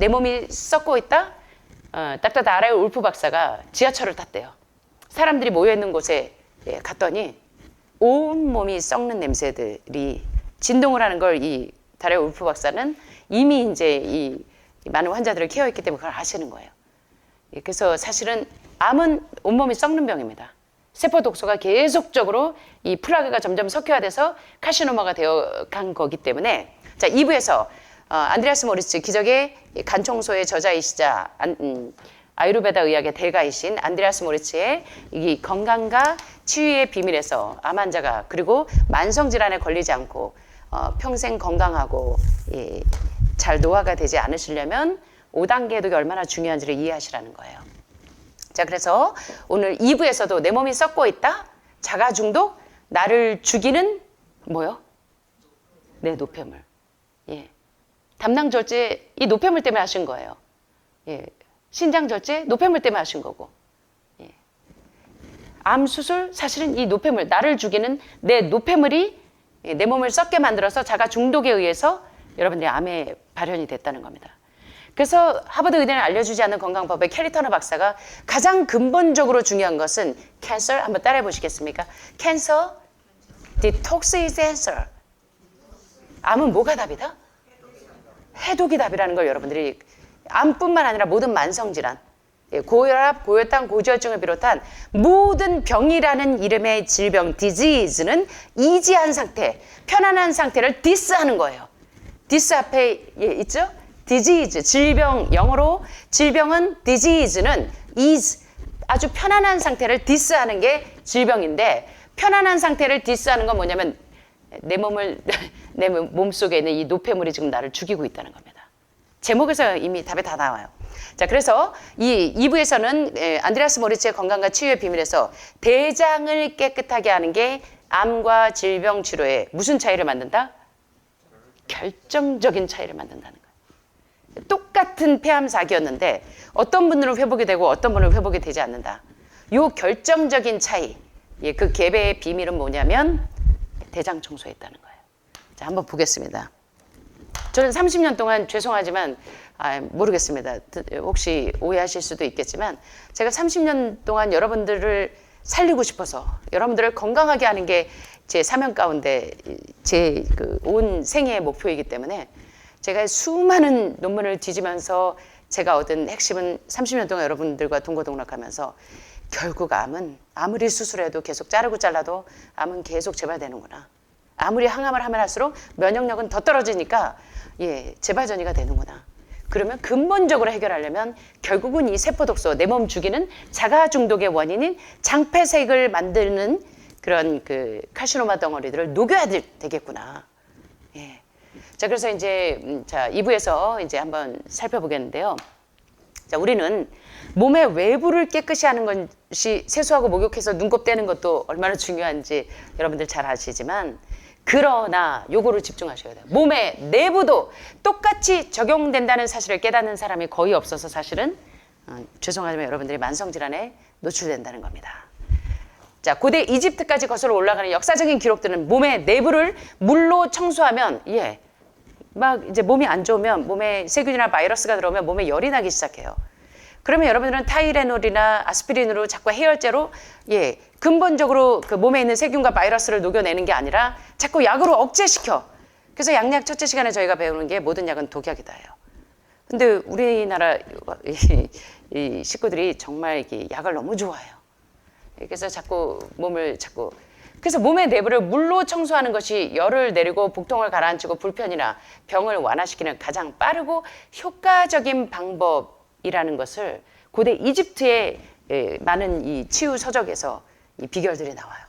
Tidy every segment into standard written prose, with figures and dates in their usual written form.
내 몸이 썩고 있다? 딱따다 아라의 울프 박사가 지하철을 탔대요. 사람들이 모여있는 곳에 갔더니 온몸이 썩는 냄새들이 진동을 하는 걸 이 다라이 울프 박사는 이미 이제 이 많은 환자들을 케어했기 때문에 그걸 아시는 거예요. 그래서 사실은 암은 온몸이 썩는 병입니다. 세포 독소가 계속적으로 이 플라그가 점점 석회화돼서 카시노마가 되어 간 거기 때문에 자 2부에서 안드레아스 모리츠 기적의 간 청소의 저자이시자 아유르베다 의학의 대가이신 안드레아스 모리츠의 이 건강과 치유의 비밀에서 암 환자가 그리고 만성 질환에 걸리지 않고 평생 건강하고 잘 노화가 되지 않으시려면 5단계 해독이 얼마나 중요한지를 이해하시라는 거예요. 자, 그래서 오늘 2부에서도 내 몸이 썩고 있다. 자가 중독, 나를 죽이는 뭐요? 네, 노폐물. 예. 담낭 절제 이 노폐물 때문에 하신 거예요. 예. 신장 절제 노폐물 때문에 하신 거고. 예. 암 수술 사실은 이 노폐물, 나를 죽이는 내 노폐물이 내 몸을 썩게 만들어서 자가 중독에 의해서 여러분들의 암에 발현이 됐다는 겁니다. 그래서 하버드 의대는 알려주지 않는 건강법의 캐리 터너 박사가 가장 근본적으로 중요한 것은 캔서 한번 따라해 보시겠습니까? 캔서 디톡스 is answer. 암은 뭐가 답이다? 해독이 답이라는 걸 여러분들이 암뿐만 아니라 모든 만성질환, 고혈압, 고혈당, 고지혈증을 비롯한 모든 병이라는 이름의 질병, disease는 이지한 상태, 편안한 상태를 디스하는 거예요. 디스 앞에 있죠? disease, 질병, 영어로 질병은 disease는 is, 아주 편안한 상태를 디스하는 게 질병인데 편안한 상태를 디스하는 건 뭐냐면 내 몸속에 있는 이 노폐물이 지금 나를 죽이고 있다는 겁니다. 제목에서 이미 답이 다 나와요. 자, 그래서 이 2부에서는 안드레아스 모리츠의 건강과 치유의 비밀에서 대장을 깨끗하게 하는 게 암과 질병 치료에 무슨 차이를 만든다? 결정적인 차이를 만든다는 거예요. 똑같은 폐암 사기였는데 어떤 분들은 회복이 되고 어떤 분은 회복이 되지 않는다. 요 결정적인 차이, 그 갭의 비밀은 뭐냐면 대장 청소했다는 거예요. 자, 한번 보겠습니다. 저는 30년 동안 죄송하지만 모르겠습니다. 혹시 오해하실 수도 있겠지만 제가 30년 동안 여러분들을 살리고 싶어서 여러분들을 건강하게 하는 게 제 사명 가운데 제 온 생애의 목표이기 때문에 제가 수많은 논문을 뒤지면서 제가 얻은 핵심은 30년 동안 여러분들과 동고동락하면서 결국 암은 아무리 수술해도 계속 자르고 잘라도 암은 계속 재발되는구나. 아무리 항암을 하면 할수록 면역력은 더 떨어지니까 재발전이가 되는구나. 그러면 근본적으로 해결하려면 결국은 이 세포독소, 내 몸 죽이는 자가 중독의 원인인 장폐색을 만드는 그런 카시노마 덩어리들을 녹여야 되겠구나. 예. 자, 그래서 이제 2부에서 이제 한번 살펴보겠는데요. 자, 우리는 몸의 외부를 깨끗이 하는 것이 세수하고 목욕해서 눈곱 떼는 것도 얼마나 중요한지 여러분들 잘 아시지만 그러나 요거를 집중하셔야 돼요. 몸의 내부도 똑같이 적용된다는 사실을 깨닫는 사람이 거의 없어서 사실은 죄송하지만 여러분들이 만성질환에 노출된다는 겁니다. 자, 고대 이집트까지 거슬러 올라가는 역사적인 기록들은 몸의 내부를 물로 청소하면 막 이제 몸이 안 좋으면 몸에 세균이나 바이러스가 들어오면 몸에 열이 나기 시작해요. 그러면 여러분들은 타이레놀이나 아스피린으로 자꾸 해열제로 근본적으로 그 몸에 있는 세균과 바이러스를 녹여내는 게 아니라 자꾸 약으로 억제시켜. 그래서 양약 첫째 시간에 저희가 배우는 게 모든 약은 독약이다 해요. 근데 우리나라 이 식구들이 정말 이게 약을 너무 좋아해요. 그래서 그래서 몸의 내부를 물로 청소하는 것이 열을 내리고 복통을 가라앉히고 불편이나 병을 완화시키는 가장 빠르고 효과적인 방법이라는 것을 고대 이집트의 많은 이 치유 서적에서 이 비결들이 나와요.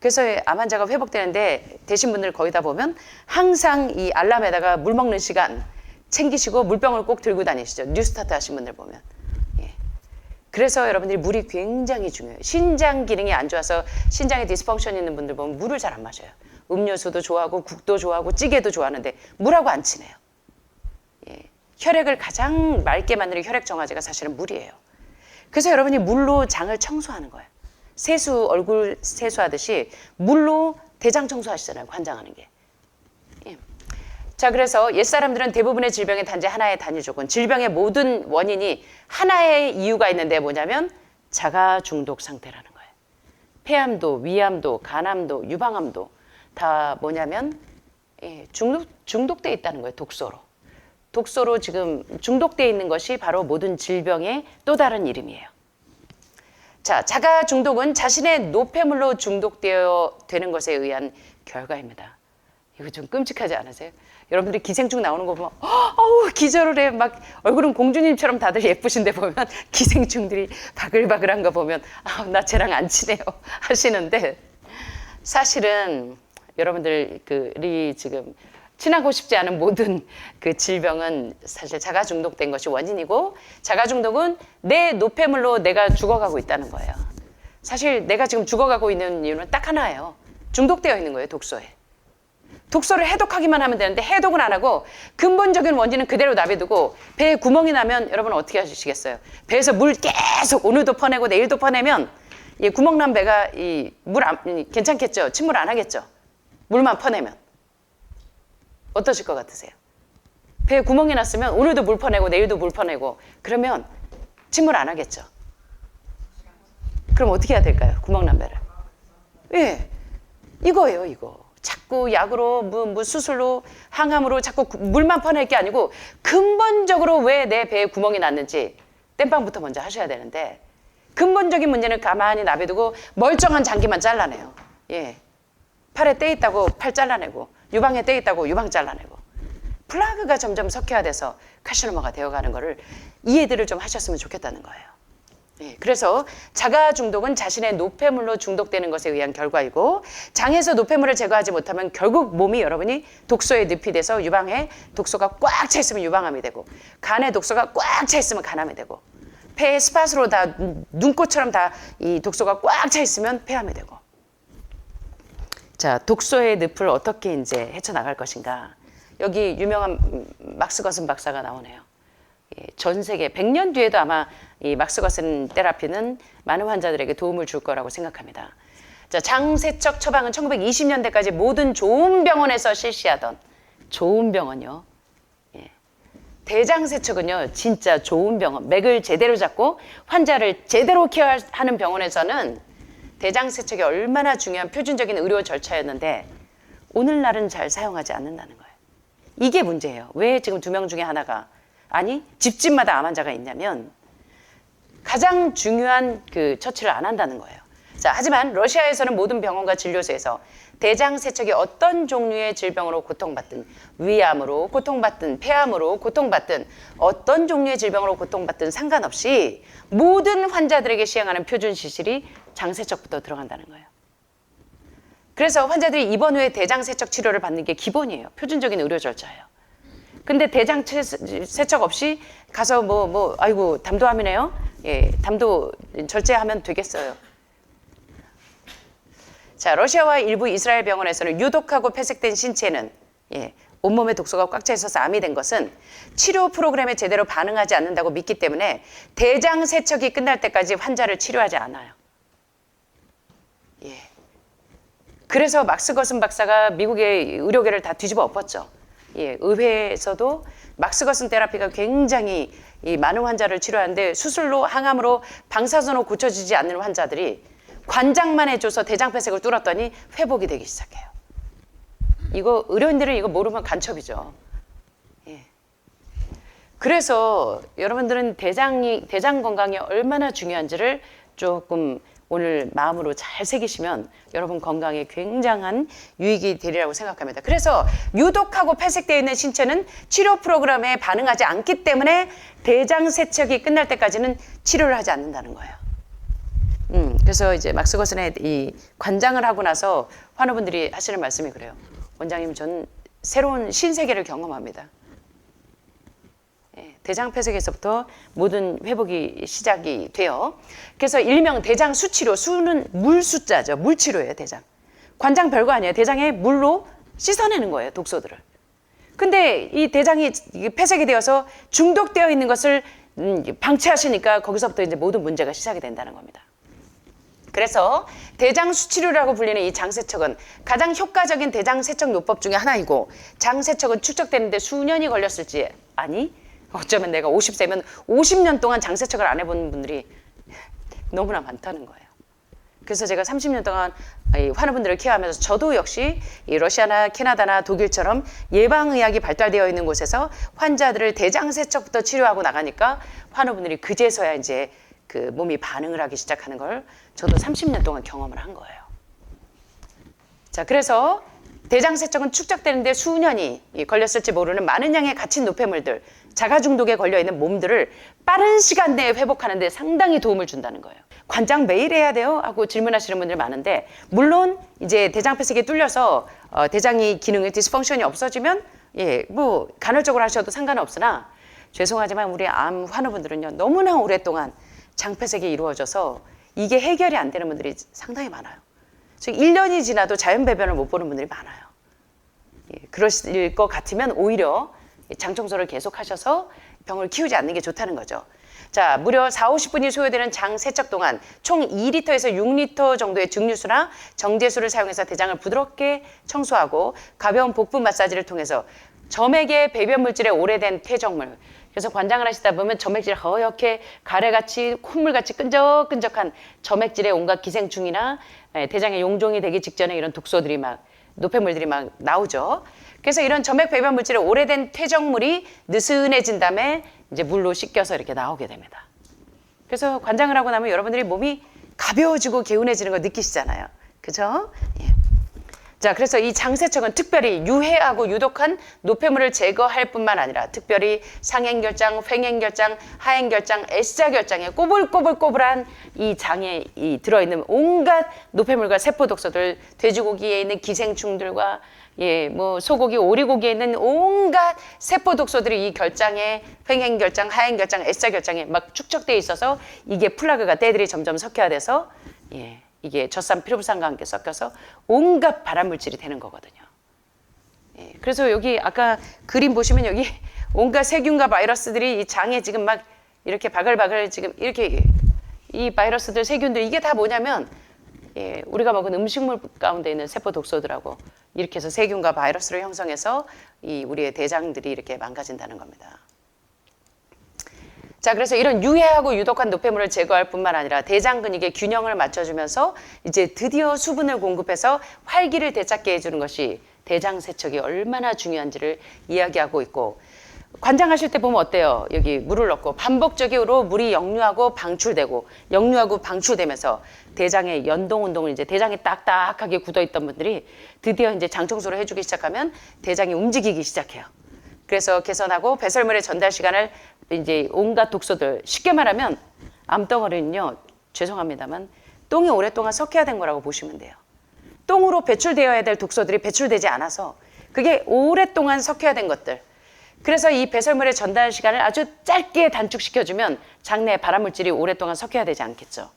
그래서 암 환자가 회복되는데 되신 분들 거의 다 보면 항상 이 알람에다가 물 먹는 시간 챙기시고 물병을 꼭 들고 다니시죠. 뉴스타트 하신 분들 보면. 그래서 여러분들이 물이 굉장히 중요해요. 신장 기능이 안 좋아서 신장에 디스펑션 있는 분들 보면 물을 잘 안 마셔요. 음료수도 좋아하고 국도 좋아하고 찌개도 좋아하는데 물하고 안 친해요. 혈액을 가장 맑게 만드는 혈액 정화제가 사실은 물이에요. 그래서 여러분이 물로 장을 청소하는 거예요. 얼굴 세수하듯이 물로 대장 청소하시잖아요. 관장하는 게. 자, 그래서 옛사람들은 대부분의 질병의 단지 하나의 단일 조건, 질병의 모든 원인이 하나의 이유가 있는데 뭐냐면 자가 중독 상태라는 거예요. 폐암도, 위암도, 간암도, 유방암도 다 뭐냐면 중독돼 있다는 거예요. 독소로 지금 중독돼 있는 것이 바로 모든 질병의 또 다른 이름이에요. 자, 자가 중독은 자신의 노폐물로 중독되어 되는 것에 의한 결과입니다. 이거 좀 끔찍하지 않으세요? 여러분들이 기생충 나오는 거 보면 어우 기절을 해. 막 얼굴은 공주님처럼 다들 예쁘신데 보면 기생충들이 바글바글한 거 보면 나 쟤랑 안 친해요 하시는데, 사실은 여러분들이 지금 친하고 싶지 않은 모든 그 질병은 사실 자가 중독된 것이 원인이고, 자가 중독은 내 노폐물로 내가 죽어가고 있다는 거예요. 사실 내가 지금 죽어가고 있는 이유는 딱 하나예요. 중독되어 있는 거예요, 독소에. 독소를 해독하기만 하면 되는데 해독은 안 하고 근본적인 원인은 그대로 놔두고 배에 구멍이 나면 여러분 어떻게 하시겠어요? 배에서 물 계속 오늘도 퍼내고 내일도 퍼내면 이 구멍 난 배가 이 물 괜찮겠죠? 침몰 안 하겠죠? 물만 퍼내면 어떠실 것 같으세요? 배에 구멍이 났으면 오늘도 물 퍼내고 내일도 물 퍼내고 그러면 침몰 안 하겠죠? 그럼 어떻게 해야 될까요? 구멍 난 배를. 예, 이거예요, 이거. 자꾸 약으로, 뭐 수술로, 항암으로 자꾸 물만 퍼낼 게 아니고 근본적으로 왜 내 배에 구멍이 났는지 땜빵부터 먼저 하셔야 되는데, 근본적인 문제는 가만히 놔두고 멀쩡한 장기만 잘라내요. 예, 팔에 떼 있다고 팔 잘라내고 유방에 떼 있다고 유방 잘라내고 플라그가 점점 석회화돼서 카시노마가 되어가는 거를 이해들을 좀 하셨으면 좋겠다는 거예요. 예, 그래서 자가 중독은 자신의 노폐물로 중독되는 것에 의한 결과이고, 장에서 노폐물을 제거하지 못하면 결국 몸이 여러분이 독소에 늪이 돼서 유방에 독소가 꽉 차 있으면 유방암이 되고, 간에 독소가 꽉 차 있으면 간암이 되고, 폐에 스팟으로 다 눈꽃처럼 다 이 독소가 꽉 차 있으면 폐암이 되고. 자, 독소의 늪을 어떻게 이제 헤쳐나갈 것인가. 여기 유명한 막스 거슨 박사가 나오네요. 전 세계 100년 뒤에도 아마 이 막스 거슨 테라피는 많은 환자들에게 도움을 줄 거라고 생각합니다. 자, 장세척 처방은 1920년대까지 모든 좋은 병원에서 실시하던, 좋은 병원요. 예. 대장세척은요, 진짜 좋은 병원, 맥을 제대로 잡고 환자를 제대로 케어하는 병원에서는 대장세척이 얼마나 중요한 표준적인 의료 절차였는데 오늘날은 잘 사용하지 않는다는 거예요. 이게 문제예요. 왜 지금 2명 중에 하나가, 아니 집집마다 암 환자가 있냐면 가장 중요한 그 처치를 안 한다는 거예요. 자, 하지만 러시아에서는 모든 병원과 진료소에서 대장세척이 어떤 종류의 질병으로 고통받든, 위암으로 고통받든 폐암으로 고통받든 어떤 종류의 질병으로 고통받든 상관없이 모든 환자들에게 시행하는 표준 시술이 장세척부터 들어간다는 거예요. 그래서 환자들이 입원 후에 대장세척 치료를 받는 게 기본이에요. 표준적인 의료 절차예요. 근데 대장세척 없이 가서 아이고 담도암이네요. 예, 담도 절제하면 되겠어요. 자, 러시아와 일부 이스라엘 병원에서는 유독하고 폐색된 신체는 온몸에 독소가 꽉 차 있어서 암이 된 것은 치료 프로그램에 제대로 반응하지 않는다고 믿기 때문에 대장세척이 끝날 때까지 환자를 치료하지 않아요. 예. 그래서 막스 거슨 박사가 미국의 의료계를 다 뒤집어 엎었죠. 예, 의회에서도 막스 거슨 테라피가 굉장히 이 많은 환자를 치료하는데 수술로, 항암으로, 방사선으로 고쳐지지 않는 환자들이 관장만 해줘서 대장폐색을 뚫었더니 회복이 되기 시작해요. 이거 의료인들은 이거 모르면 간첩이죠. 예. 그래서 여러분들은 대장 건강이 얼마나 중요한지를 조금 오늘 마음으로 잘 새기시면 여러분 건강에 굉장한 유익이 되리라고 생각합니다. 그래서 유독하고 폐색되어 있는 신체는 치료 프로그램에 반응하지 않기 때문에 대장세척이 끝날 때까지는 치료를 하지 않는다는 거예요. 그래서 이제 막스 거슨의 이 관장을 하고 나서 환우분들이 하시는 말씀이 그래요. 원장님, 전 새로운 신세계를 경험합니다. 대장폐색에서부터 모든 회복이 시작이 돼요. 그래서 일명 대장 수치료, 수는 물 숫자죠. 물치료예요, 대장. 관장 별거 아니에요. 대장에 물로 씻어내는 거예요, 독소들을. 근데 이 대장이 폐색이 되어서 중독되어 있는 것을 방치하시니까 거기서부터 이제 모든 문제가 시작이 된다는 겁니다. 그래서 대장수치료라고 불리는 이 장세척은 가장 효과적인 대장세척요법 중에 하나이고, 장세척은 축적되는데 수년이 걸렸을지, 아니 어쩌면 내가 50세면 50년 동안 장세척을 안 해본 분들이 너무나 많다는 거예요. 그래서 제가 30년 동안 이 환우분들을 케어하면서 저도 역시 이 러시아나 캐나다나 독일처럼 예방의학이 발달되어 있는 곳에서 환자들을 대장세척부터 치료하고 나가니까 환우분들이 그제서야 이제 그 몸이 반응을 하기 시작하는 걸 저도 30년 동안 경험을 한 거예요. 자, 그래서 대장세척은 축적되는데 수년이 걸렸을지 모르는 많은 양의 갇힌 노폐물들, 자가 중독에 걸려 있는 몸들을 빠른 시간 내에 회복하는 데 상당히 도움을 준다는 거예요. 관장 매일 해야 돼요? 하고 질문하시는 분들 많은데, 물론 이제 대장폐색이 뚫려서 대장이 기능의 디스펑션이 없어지면 뭐 간헐적으로 하셔도 상관은 없으나, 죄송하지만 우리 암 환우분들은요 너무나 오랫동안 장폐색이 이루어져서 이게 해결이 안 되는 분들이 상당히 많아요. 즉 1년이 지나도 자연 배변을 못 보는 분들이 많아요. 그러실 것 같으면 오히려 장 청소를 계속 하셔서 병을 키우지 않는 게 좋다는 거죠. 자, 무려 40-50분이 소요되는 장 세척 동안 총 2리터에서 6리터 정도의 증류수나 정제수를 사용해서 대장을 부드럽게 청소하고 가벼운 복부 마사지를 통해서 점액의 배변 물질에 오래된 퇴적물, 그래서 관장을 하시다 보면 점액질 허옇게 가래같이 콧물같이 끈적끈적한 점액질의 온갖 기생충이나 대장에 용종이 되기 직전에 이런 독소들이 막 노폐물들이 막 나오죠. 그래서 이런 점액 배변 물질의 오래된 퇴적물이 느슨해진 다음에 이제 물로 씻겨서 이렇게 나오게 됩니다. 그래서 관장을 하고 나면 여러분들이 몸이 가벼워지고 개운해지는 거 느끼시잖아요. 그죠? 예. 자, 그래서 이 장세척은 특별히 유해하고 유독한 노폐물을 제거할 뿐만 아니라 특별히 상행결장, 횡행결장, 하행결장, S자결장에 꼬불꼬불꼬불한 이 장에 들어있는 온갖 노폐물과 세포독소들, 돼지고기에 있는 기생충들과 뭐 소고기, 오리고기에 있는 온갖 세포독소들이 이 결장에 횡행결장, 하행결장, S자결장에 막 축적되어 있어서 이게 플라그가 때들이 점점 섞여야 이게 젖산 피로불산과 함께 섞여서 온갖 발암물질이 되는 거거든요. 그래서 여기 아까 그림 보시면 여기 온갖 세균과 바이러스들이 이 장에 지금 막 이렇게 바글바글 지금 이렇게 이 바이러스들, 세균들 이게 다 뭐냐면 우리가 먹은 음식물 가운데 있는 세포 독소들하고 이렇게 해서 세균과 바이러스를 형성해서 이 우리의 대장들이 이렇게 망가진다는 겁니다. 자, 그래서 이런 유해하고 유독한 노폐물을 제거할 뿐만 아니라 대장 근육의 균형을 맞춰주면서 이제 드디어 수분을 공급해서 활기를 되찾게 해주는 것이 대장 세척이 얼마나 중요한지를 이야기하고 있고, 관장하실 때 보면 어때요? 여기 물을 넣고 반복적으로 물이 역류하고 방출되고 역류하고 방출되면서 대장의 연동 운동을 이제 대장이 딱딱하게 굳어있던 분들이 드디어 이제 장 청소를 해주기 시작하면 대장이 움직이기 시작해요. 그래서 개선하고 배설물의 전달 시간을 이제 온갖 독소들, 쉽게 말하면 암덩어리는요, 죄송합니다만 똥이 오랫동안 섞여야 된 거라고 보시면 돼요. 똥으로 배출되어야 될 독소들이 배출되지 않아서 그게 오랫동안 섞여야 된 것들. 그래서 이 배설물의 전달 시간을 아주 짧게 단축시켜주면 장내에 발암물질이 오랫동안 섞여야 되지 않겠죠.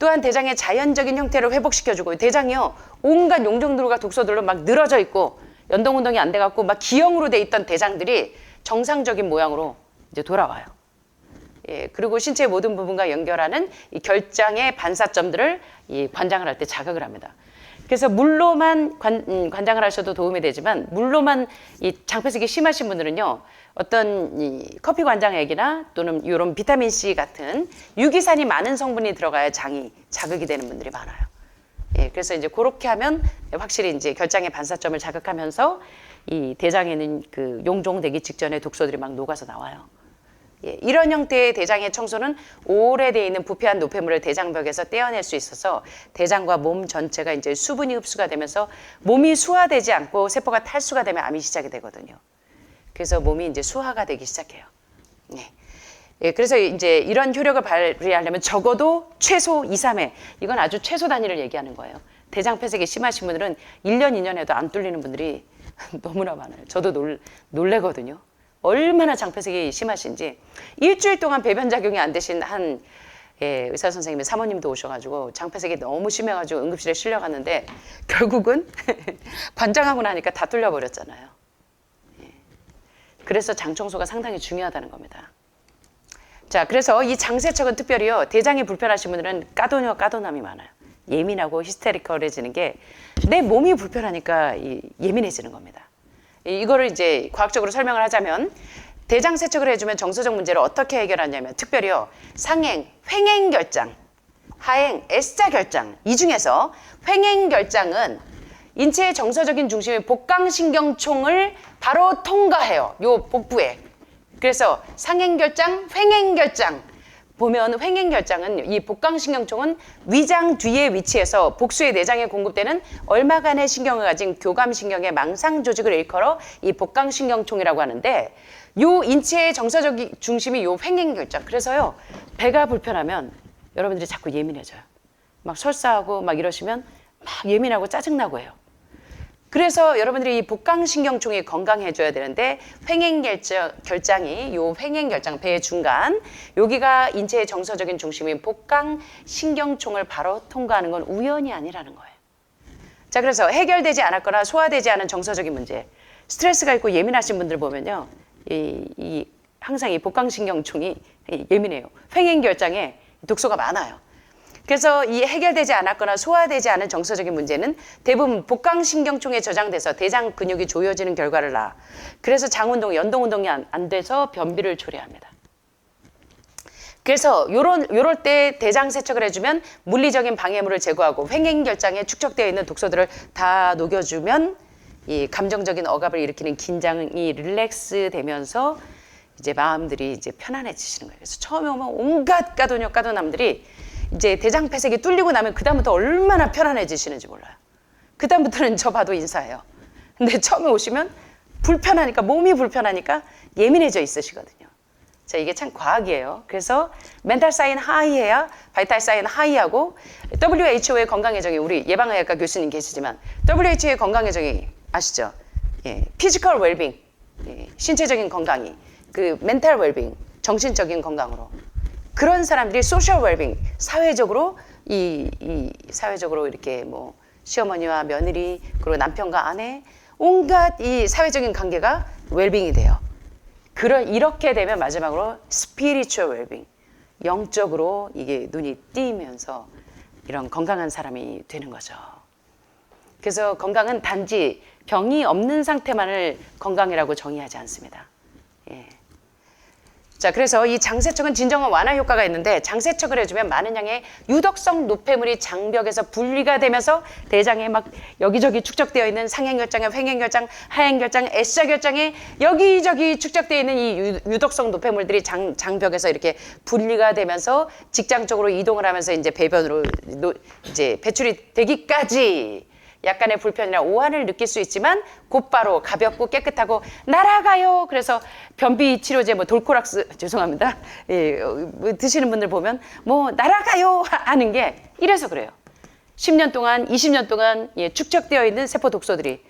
또한 대장의 자연적인 형태를 회복시켜주고, 대장이요 온갖 용종들과 독소들로 막 늘어져 있고 연동 운동이 안 돼갖고 막 기형으로 돼 있던 대장들이 정상적인 모양으로 이제 돌아와요. 그리고 신체의 모든 부분과 연결하는 이 결장의 반사점들을 이 관장을 할 때 자극을 합니다. 그래서 물로만 관장을 하셔도 도움이 되지만, 물로만 이 장폐색이 심하신 분들은요, 어떤 이 커피 관장액이나 또는 이런 비타민 C 같은 유기산이 많은 성분이 들어가야 장이 자극이 되는 분들이 많아요. 그래서 이제 그렇게 하면 확실히 이제 결장의 반사점을 자극하면서 이 대장에 있는 그 용종되기 직전에 독소들이 막 녹아서 나와요. 이런 형태의 대장의 청소는 오래되어 있는 부패한 노폐물을 대장벽에서 떼어낼 수 있어서 대장과 몸 전체가 이제 수분이 흡수가 되면서 몸이 수화되지 않고 세포가 탈수가 되면 암이 시작이 되거든요. 그래서 몸이 이제 수화가 되기 시작해요. 그래서 이제 이런 효력을 발휘하려면 적어도 최소 2, 3회, 이건 아주 최소 단위를 얘기하는 거예요. 대장 폐색이 심하신 분들은 1년, 2년에도 안 뚫리는 분들이 너무나 많아요. 저도 놀래거든요. 얼마나 장폐색이 심하신지. 일주일 동안 배변작용이 안 되신 한 의사 선생님의 사모님도 오셔가지고 장폐색이 너무 심해가지고 응급실에 실려갔는데 결국은 관장하고 나니까 다 뚫려버렸잖아요. 그래서 장 청소가 상당히 중요하다는 겁니다. 자, 그래서 이 장세척은 특별히요, 대장이 불편하신 분들은 까도녀, 까도남이 많아요. 예민하고 히스테리컬해지는 게 내 몸이 불편하니까 예민해지는 겁니다. 이거를 이제 과학적으로 설명을 하자면 대장 세척을 해주면 정서적 문제를 어떻게 해결하냐면 특별히요, 상행, 횡행 결장, 하행, S자 결장, 이 중에서 횡행 결장은 인체의 정서적인 중심인 복강신경총을 바로 통과해요. 요 복부에. 그래서 상행결장, 횡행결장 보면 횡행결장은 이 복강신경총은 위장 뒤에 위치해서 복수의 내장에 공급되는 얼마간의 신경을 가진 교감신경의 망상조직을 일컬어 이 복강신경총이라고 하는데 요 인체의 정서적 중심이 요 횡행결장. 그래서요, 배가 불편하면 여러분들이 자꾸 예민해져요. 막 설사하고 막 이러시면 막 예민하고 짜증나고 해요. 그래서 여러분들이 이 복강신경총이 건강해져야 되는데 횡행결장이 요 횡행결장 배의 중간 여기가 인체의 정서적인 중심인 복강신경총을 바로 통과하는 건 우연이 아니라는 거예요. 자, 그래서 해결되지 않았거나 소화되지 않은 정서적인 문제, 스트레스가 있고 예민하신 분들 보면요, 항상 이 복강신경총이 예민해요. 횡행결장에 독소가 많아요. 그래서 이 해결되지 않았거나 소화되지 않은 정서적인 문제는 대부분 복강신경총에 저장돼서 대장 근육이 조여지는 결과를 낳아. 그래서 장운동, 연동운동이 안 돼서 변비를 초래합니다. 그래서 요럴 때 대장 세척을 해주면 물리적인 방해물을 제거하고 횡행결장에 축적되어 있는 독소들을 다 녹여주면 이 감정적인 억압을 일으키는 긴장이 릴렉스 되면서 이제 마음들이 이제 편안해지시는 거예요. 그래서 처음에 오면 온갖 까도녀 까도남들이 이제 대장 폐색이 뚫리고 나면 그다음부터 얼마나 편안해지시는지 몰라요. 그다음부터는 저 봐도 인사해요. 근데 처음에 오시면 불편하니까, 몸이 불편하니까 예민해져 있으시거든요. 자, 이게 참 과학이에요. 그래서 멘탈 사인 하이해야 바이탈 사인 하이하고 WHO의 건강의 정의, 우리 예방의학과 교수님 계시지만 WHO의 건강의 정의 아시죠? 예, 피지컬 웰빙, 예, 신체적인 건강이 그 멘탈 웰빙, 정신적인 건강으로 그런 사람들이 소셜 웰빙, 사회적으로 사회적으로 이렇게 뭐 시어머니와 며느리 그리고 남편과 아내 온갖 이 사회적인 관계가 웰빙이 돼요. 이렇게 되면 마지막으로 스피리추얼 웰빙, 영적으로 이게 눈이 띄면서 이런 건강한 사람이 되는 거죠. 그래서 건강은 단지 병이 없는 상태만을 건강이라고 정의하지 않습니다. 예. 자, 그래서 이 장세척은 진정한 완화 효과가 있는데 장세척을 해주면 많은 양의 유독성 노폐물이 장벽에서 분리가 되면서 대장에 막 여기저기 축적되어 있는 상행결장에 횡행결장, 하행결장, S자결장에 여기저기 축적되어 있는 이 유독성 노폐물들이 장벽에서 이렇게 분리가 되면서 직장적으로 이동을 하면서 이제 배변으로 이제 배출이 되기까지 약간의 불편이나 오한을 느낄 수 있지만 곧바로 가볍고 깨끗하고 날아가요. 그래서 변비 치료제 뭐 돌코락스 죄송합니다. 예, 드시는 분들 보면 뭐 날아가요 하는 게 이래서 그래요. 10년 동안 20년 동안 축적되어 있는 세포 독소들이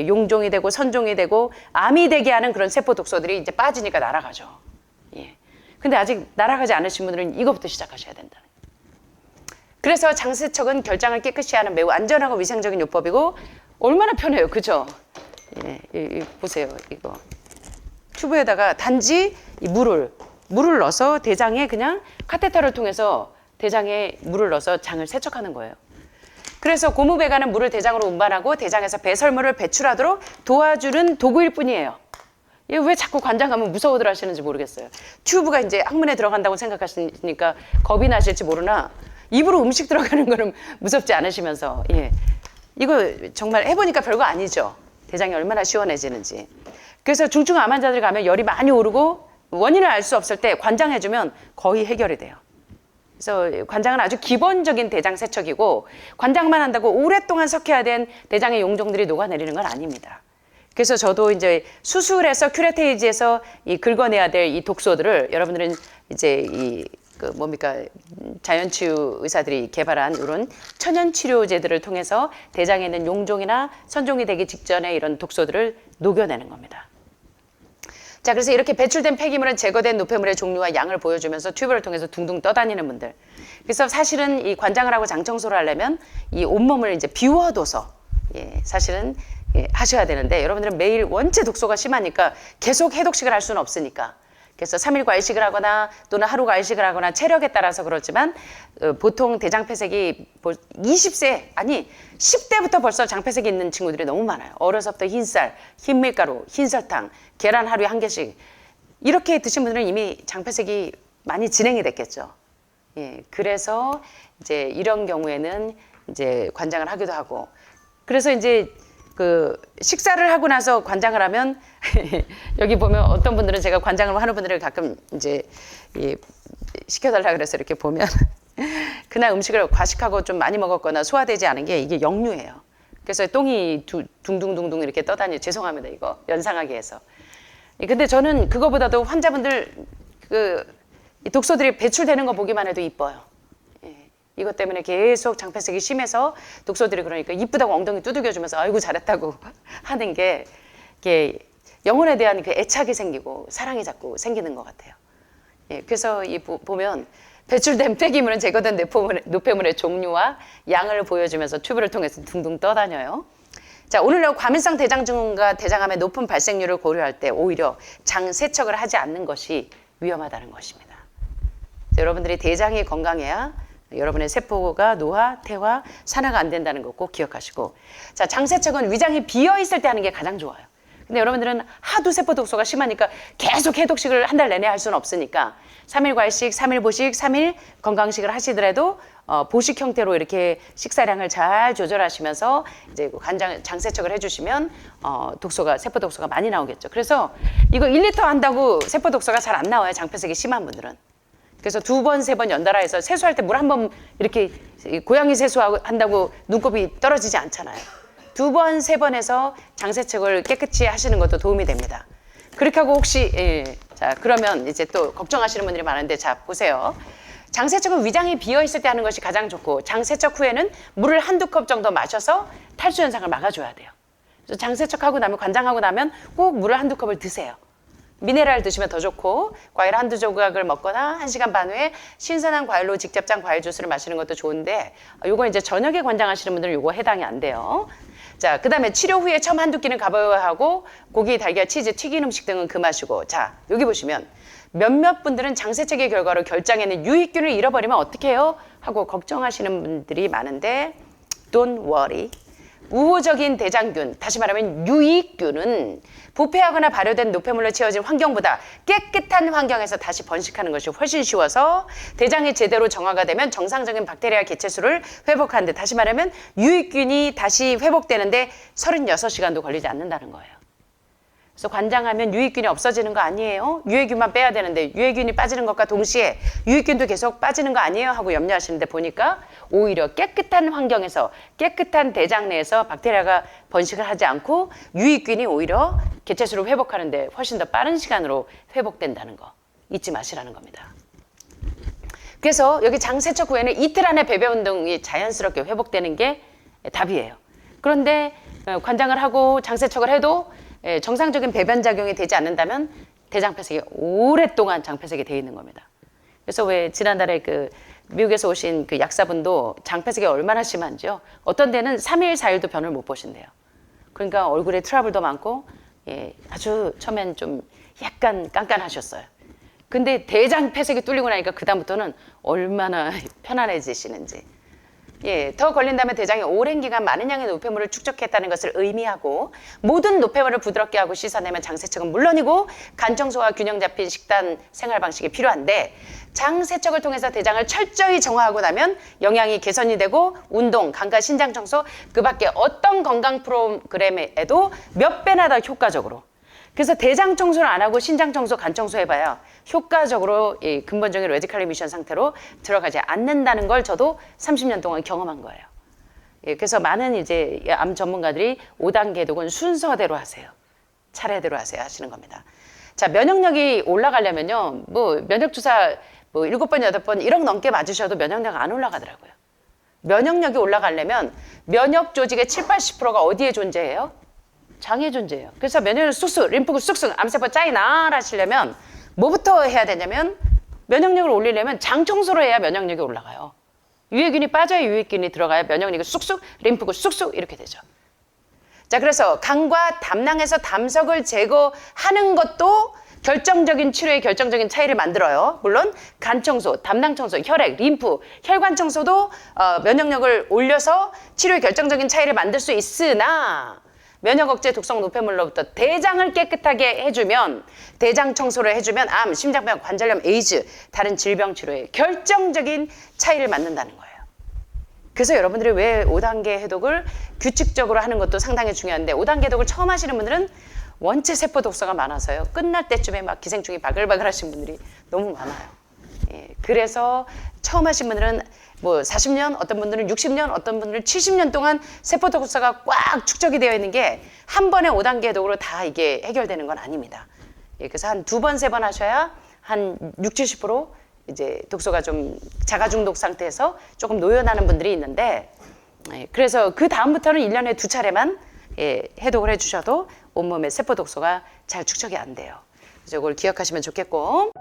용종이 되고 선종이 되고 암이 되게 하는 그런 세포 독소들이 이제 빠지니까 날아가죠. 예. 근데 아직 날아가지 않으신 분들은 이거부터 시작하셔야 된다. 그래서 장세척은 결장을 깨끗이 하는 매우 안전하고 위생적인 요법이고 얼마나 편해요. 그죠? 예, 보세요. 이거 튜브에다가 단지 이 물을 넣어서 대장에 그냥 카테터를 통해서 대장에 물을 넣어서 장을 세척하는 거예요. 그래서 고무배관은 물을 대장으로 운반하고 대장에서 배설물을 배출하도록 도와주는 도구일 뿐이에요. 왜 자꾸 관장하면 무서워들 하시는지 모르겠어요. 튜브가 이제 항문에 들어간다고 생각하시니까 겁이 나실지 모르나 입으로 음식 들어가는 거는 무섭지 않으시면서, 예. 이거 정말 해보니까 별거 아니죠. 대장이 얼마나 시원해지는지. 그래서 중증 암 환자들 가면 열이 많이 오르고 원인을 알 수 없을 때 관장해주면 거의 해결이 돼요. 그래서 관장은 아주 기본적인 대장 세척이고 관장만 한다고 오랫동안 섞여야 된 대장의 용종들이 녹아내리는 건 아닙니다. 그래서 저도 이제 수술해서 큐레테이지에서 긁어내야 될 이 독소들을 여러분들은 이제 자연치유 의사들이 개발한 이런 천연치료제들을 통해서 대장에 있는 용종이나 선종이 되기 직전에 이런 독소들을 녹여내는 겁니다. 자, 그래서 이렇게 배출된 폐기물은 제거된 노폐물의 종류와 양을 보여주면서 튜브를 통해서 둥둥 떠다니는 분들. 그래서 사실은 이 관장을 하고 장청소를 하려면 이 온몸을 이제 비워둬서 사실은 하셔야 되는데 여러분들은 매일 원체 독소가 심하니까 계속 해독식을 할 수는 없으니까 그래서 3일 과일식을 하거나 또는 하루 과일식을 하거나 체력에 따라서 그렇지만 보통 대장폐색이 20세 아니 10대부터 벌써 장폐색이 있는 친구들이 너무 많아요. 어려서부터 흰쌀, 흰밀가루, 흰설탕, 계란 하루에 한 개씩 이렇게 드신 분들은 이미 장폐색이 많이 진행이 됐겠죠. 예, 그래서 이제 이런 경우에는 이제 관장을 하기도 하고 그래서 이제 그 식사를 하고 나서 관장을 하면 여기 보면 어떤 분들은 제가 관장을 하는 분들을 가끔 이제 시켜달라 그래서 이렇게 보면 그날 음식을 과식하고 좀 많이 먹었거나 소화되지 않은 게 이게 역류예요. 그래서 똥이 둥둥둥둥 이렇게 떠다니 죄송합니다 이거 연상하게 해서. 근데 저는 그거보다도 환자분들 그 독소들이 배출되는 거 보기만 해도 이뻐요. 이것 때문에 계속 장폐색이 심해서 독소들이 그러니까 이쁘다고 엉덩이 두들겨주면서 아이고 잘했다고 하는 게 이게 영혼에 대한 그 애착이 생기고 사랑이 자꾸 생기는 것 같아요. 예, 그래서 보면 배출된 폐기물은 제거된 노폐물의 종류와 양을 보여주면서 튜브를 통해서 둥둥 떠다녀요. 자, 오늘날 과민성 대장증후군과 대장암의 높은 발생률을 고려할 때 오히려 장 세척을 하지 않는 것이 위험하다는 것입니다. 자, 여러분들이 대장이 건강해야 여러분의 세포가 노화, 퇴화, 산화가 안 된다는 거 꼭 기억하시고 자, 장세척은 위장이 비어있을 때 하는 게 가장 좋아요. 근데 여러분들은 하도 세포 독소가 심하니까 계속 해독식을 한 달 내내 할 수는 없으니까 3일 과일식, 3일 보식, 3일 건강식을 하시더라도 보식 형태로 이렇게 식사량을 잘 조절하시면서 이제 장세척을 해주시면 세포 독소가 많이 나오겠죠. 그래서 이거 1리터 한다고 세포 독소가 잘 안 나와요. 장폐색이 심한 분들은. 그래서 2번, 3번 연달아 해서 세수할 때 물 한 번 이렇게 고양이 세수한다고 눈곱이 떨어지지 않잖아요. 2번, 3번 해서 장세척을 깨끗이 하시는 것도 도움이 됩니다. 그렇게 하고 혹시 자 그러면 이제 또 걱정하시는 분들이 많은데 자 보세요. 장세척은 위장이 비어있을 때 하는 것이 가장 좋고 장세척 후에는 물을 한두 컵 정도 마셔서 탈수 현상을 막아줘야 돼요. 그래서 장세척하고 나면 관장하고 나면 꼭 물을 한두 컵을 드세요. 미네랄 드시면 더 좋고 과일 한두 조각을 먹거나 1시간 반 후에 신선한 과일로 직접 짠 과일 주스를 마시는 것도 좋은데 요거 이제 저녁에 관장하시는 분들은 요거 해당이 안 돼요. 자, 그다음에 치료 후에 처음 한두 끼는 가벼워야 하고 고기, 달걀, 치즈, 튀긴 음식 등은 금하시고 자, 여기 보시면 몇몇 분들은 장세척의 결과로 결장에는 유익균을 잃어버리면 어떻게 해요? 하고 걱정하시는 분들이 많은데 Don't worry. 우호적인 대장균, 다시 말하면 유익균은 부패하거나 발효된 노폐물로 채워진 환경보다 깨끗한 환경에서 다시 번식하는 것이 훨씬 쉬워서 대장이 제대로 정화가 되면 정상적인 박테리아 개체수를 회복하는데 다시 말하면 유익균이 다시 회복되는데 36시간도 걸리지 않는다는 거예요. 그래서 관장하면 유익균이 없어지는 거 아니에요? 유해균만 빼야 되는데 유해균이 빠지는 것과 동시에 유익균도 계속 빠지는 거 아니에요? 하고 염려하시는데 보니까 오히려 깨끗한 환경에서 깨끗한 대장 내에서 박테리아가 번식을 하지 않고 유익균이 오히려 개체수를 회복하는데 훨씬 더 빠른 시간으로 회복된다는 거 잊지 마시라는 겁니다. 그래서 여기 장세척 후에는 이틀 안에 배배 운동이 자연스럽게 회복되는 게 답이에요. 그런데 관장을 하고 장세척을 해도 정상적인 배변 작용이 되지 않는다면 대장폐색이 오랫동안 장폐색이 돼 있는 겁니다. 그래서 왜 지난달에 그 미국에서 오신 그 약사분도 장폐색이 얼마나 심한지요. 어떤 데는 3일, 4일도 변을 못 보신대요. 그러니까 얼굴에 트러블도 많고 아주 처음엔 좀 약간 깐깐하셨어요. 근데 대장폐색이 뚫리고 나니까 그다음부터는 얼마나 편안해지시는지. 더 걸린다면 대장이 오랜 기간 많은 양의 노폐물을 축적했다는 것을 의미하고 모든 노폐물을 부드럽게 하고 씻어내면 장세척은 물론이고 간 청소와 균형 잡힌 식단 생활 방식이 필요한데 장세척을 통해서 대장을 철저히 정화하고 나면 영양이 개선이 되고 운동, 간과 신장 청소 그 밖에 어떤 건강 프로그램에도 몇 배나 더 효과적으로 그래서 대장 청소를 안 하고 신장 청소, 간 청소 해봐야 효과적으로 이 근본적인 레디칼 리미션 상태로 들어가지 않는다는 걸 저도 30년 동안 경험한 거예요. 그래서 많은 이제 암 전문가들이 5단계 해독은 순서대로 하세요. 차례대로 하세요 하시는 겁니다. 자, 면역력이 올라가려면요, 뭐 면역주사 뭐 7번, 8번 1억 넘게 맞으셔도 면역력 안 올라가더라고요. 면역력이 올라가려면 면역 조직의 7, 80%가 어디에 존재해요? 장에 존재해요. 그래서 면역력 쑥쑥, 림프구 쑥쑥, 암세포 짜이나 하시려면 뭐부터 해야 되냐면 면역력을 올리려면 장 청소를 해야 면역력이 올라가요. 유해균이 빠져야 유익균이 들어가야 면역력이 쑥쑥, 림프구 쑥쑥 이렇게 되죠. 자, 그래서 간과 담낭에서 담석을 제거하는 것도 결정적인 치료에 결정적인 차이를 만들어요. 물론 간 청소, 담낭 청소, 혈액, 림프, 혈관 청소도 면역력을 올려서 치료에 결정적인 차이를 만들 수 있으나 면역 억제 독성 노폐물로부터 대장을 깨끗하게 해주면, 대장 청소를 해주면 암, 심장병, 관절염, 에이즈, 다른 질병 치료에 결정적인 차이를 만든다는 거예요. 그래서 여러분들이 왜 5단계 해독을 규칙적으로 하는 것도 상당히 중요한데, 5단계 해독을 처음 하시는 분들은 원체 세포 독소가 많아서요. 끝날 때쯤에 막 기생충이 바글바글 하신 분들이 너무 많아요. 예, 그래서 처음 하신 분들은 뭐 40년, 어떤 분들은 60년, 어떤 분들은 70년 동안 세포 독소가 꽉 축적이 되어 있는 게 한 번에 5단계 해독으로 다 이게 해결되는 건 아닙니다. 예, 그래서 한 2번, 3번 하셔야 한 60, 70% 이제 독소가 좀 자가 중독 상태에서 조금 노연하는 분들이 있는데, 예, 그래서 그 다음부터는 1년에 2차례만 예, 해독을 해주셔도 온몸에 세포 독소가 잘 축적이 안 돼요. 그래서 이걸 기억하시면 좋겠고.